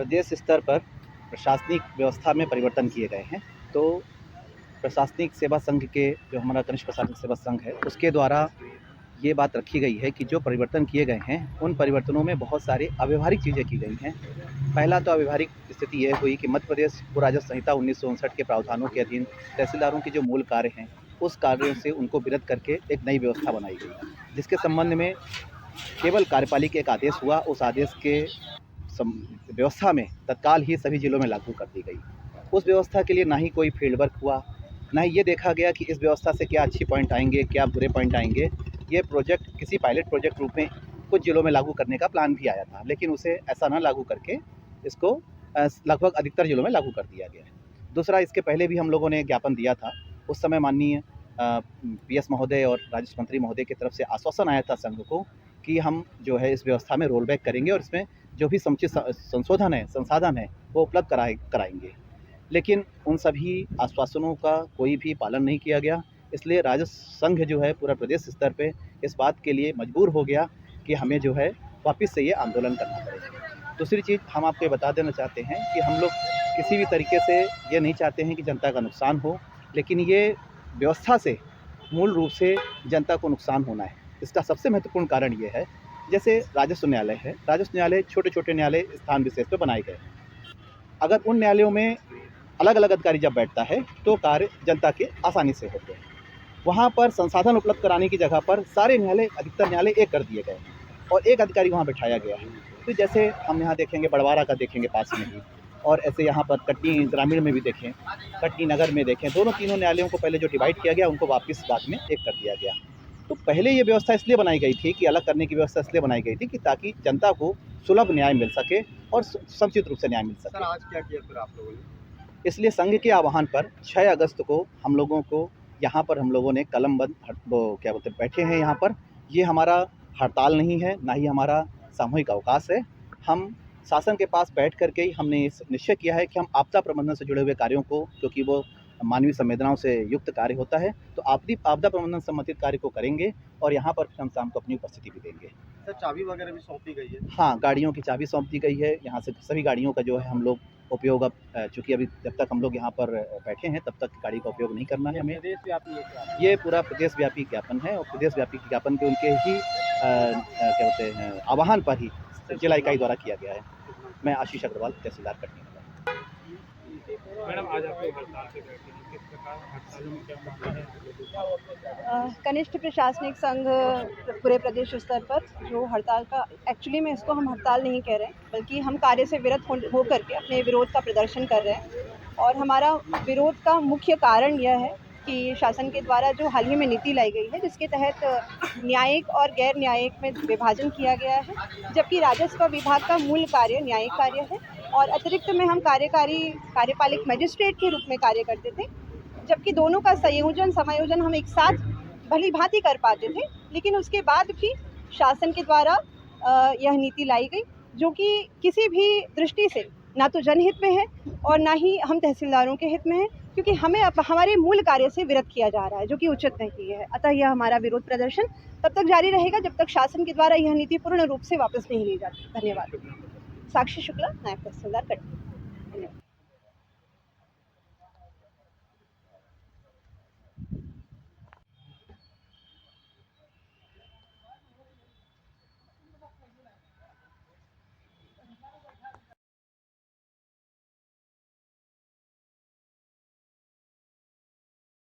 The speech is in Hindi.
प्रदेश स्तर पर प्रशासनिक व्यवस्था में परिवर्तन किए गए हैं। तो प्रशासनिक सेवा संघ के जो हमारा कनिष्ठ प्रशासनिक सेवा संघ है, उसके द्वारा ये बात रखी गई है कि जो परिवर्तन किए गए हैं, उन परिवर्तनों में बहुत सारी अव्यवहारिक चीज़ें की गई हैं। पहला तो अव्यवहारिक स्थिति ये हुई कि मध्य प्रदेश भू राजस्व संहिता 1959 के प्रावधानों के अधीन तहसीलदारों के जो मूल कार्य हैं, उस कार्यों से उनको विरत करके एक नई व्यवस्था बनाई गई, जिसके संबंध में केवल कार्यपालिका का एक आदेश हुआ। उस आदेश के व्यवस्था में तत्काल ही सभी जिलों में लागू कर दी गई। उस व्यवस्था के लिए ना ही कोई फील्ड वर्क हुआ, ना ही ये देखा गया कि इस व्यवस्था से क्या अच्छे पॉइंट आएंगे, क्या बुरे पॉइंट आएंगे। ये प्रोजेक्ट किसी पायलट प्रोजेक्ट रूप में कुछ जिलों में लागू करने का प्लान भी आया था, लेकिन उसे ऐसा ना लागू करके इसको लगभग अधिकतर जिलों में लागू कर दिया गया है। दूसरा, इसके पहले भी हम लोगों ने ज्ञापन दिया था। उस समय माननीय PS महोदय और राजस्व मंत्री महोदय की तरफ से आश्वासन आया था संघ को कि हम जो है इस व्यवस्था में रोल बैक करेंगे और इसमें जो भी समुचित संशोधन है, संसाधन है, वो उपलब्ध कराएंगे। लेकिन उन सभी आश्वासनों का कोई भी पालन नहीं किया गया। इसलिए राजस्व संघ जो है पूरा प्रदेश स्तर पे इस बात के लिए मजबूर हो गया कि हमें जो है वापस से ये आंदोलन करना पड़ेगा। दूसरी चीज़ हम आपको बता देना चाहते हैं कि हम लोग किसी भी तरीके से ये नहीं चाहते हैं कि जनता का नुकसान हो, लेकिन ये व्यवस्था से मूल रूप से जनता को नुकसान होना है। इसका सबसे महत्वपूर्ण कारण ये है, जैसे राजस्व न्यायालय है, राजस्व न्यायालय छोटे छोटे न्यायालय स्थान विशेष पर बनाए गए। अगर उन न्यायालयों में अलग अलग अधिकारी जब बैठता है तो कार्य जनता के आसानी से होते हैं। वहाँ पर संसाधन उपलब्ध कराने की जगह पर सारे न्यायालय, अधिकतर न्यायालय एक कर दिए गए हैं और एक अधिकारी वहाँ बैठाया गया है। तो जैसे हम यहाँ देखेंगे, बड़वारा का देखेंगे पास में ही, और ऐसे यहाँ पर कटनी ग्रामीण में भी देखें, कटनी नगर में देखें, दोनों तीनों न्यायालयों को पहले जो डिवाइड किया गया, उनको वापस बाद में एक कर दिया गया। तो पहले ये व्यवस्था इसलिए बनाई गई थी कि अलग करने की व्यवस्था इसलिए बनाई गई थी कि ताकि जनता को सुलभ न्याय मिल सके और समुचित रूप से न्याय मिल सके। सर, आज क्या किया फिर आप लोगों ने? इसलिए संघ के आह्वान पर 6 अगस्त को हम लोगों को यहाँ पर हम लोगों ने कलमबंद बैठे हैं यहाँ पर। ये हमारा हड़ताल नहीं है, ना ही हमारा सामूहिक अवकाश है। हम शासन के पास बैठ कर के ही हमने निश्चय किया है कि हम आपदा प्रबंधन से जुड़े हुए कार्यों को, क्योंकि वो मानवीय संवेदनाओं से युक्त कार्य होता है, तो आपदा प्रबंधन संबंधित कार्य को करेंगे और यहाँ पर हम शाम को अपनी उपस्थिति भी देंगे। सर, चाबी वगैरह भी सौंपी गई है? हाँ, गाड़ियों की चाबी सौंप दी गई है। यहाँ से सभी गाड़ियों का जो है हम लोग उपयोग, अब चूँकि अभी जब तक हम लोग यहाँ पर बैठे हैं तब तक गाड़ी का उपयोग नहीं करना है हमें। प्रदेशव्यापी है क्या? ये पूरा प्रदेशव्यापी ज्ञापन है और प्रदेशव्यापी ज्ञापन के उनके ही क्या बोलते हैं आह्वान पर ही जिला इकाई द्वारा किया गया है। मैं आशीष अग्रवाल, तहसीलदार कटनी। मैडम, आज आप लोग हड़ताल पे बैठे हैं, किस प्रकार हड़ताल में क्या मांग है? कनिष्ठ प्रशासनिक संघ पूरे प्रदेश स्तर पर जो हड़ताल का, एक्चुअली में इसको हम हड़ताल नहीं कह रहे हैं, बल्कि हम कार्य से विरत हो करके अपने विरोध का प्रदर्शन कर रहे हैं। और हमारा विरोध का मुख्य कारण यह है कि शासन के द्वारा जो हाल ही में नीति लाई गई है, जिसके तहत न्यायिक और गैर न्यायिक में विभाजन किया गया है, जबकि राजस्व विभाग का मूल कार्य न्यायिक कार्य है और अतिरिक्त में हम कार्यपालिक मजिस्ट्रेट के रूप में कार्य करते थे, जबकि दोनों का समायोजन हम एक साथ भली भांति कर पाते थे। लेकिन उसके बाद भी शासन के द्वारा यह नीति लाई गई, जो कि किसी भी दृष्टि से ना तो जनहित में है और ना ही हम तहसीलदारों के हित में है, क्योंकि हमें अब हमारे मूल कार्य से विरत किया जा रहा है, जो कि उचित नहीं है। अतः यह हमारा विरोध प्रदर्शन तब तक जारी रहेगा जब तक शासन के द्वारा यह नीति पूर्ण रूप से वापस नहीं ली जाती। धन्यवाद। साक्षी शुक्ला, नायब तहसीलदार कटनी।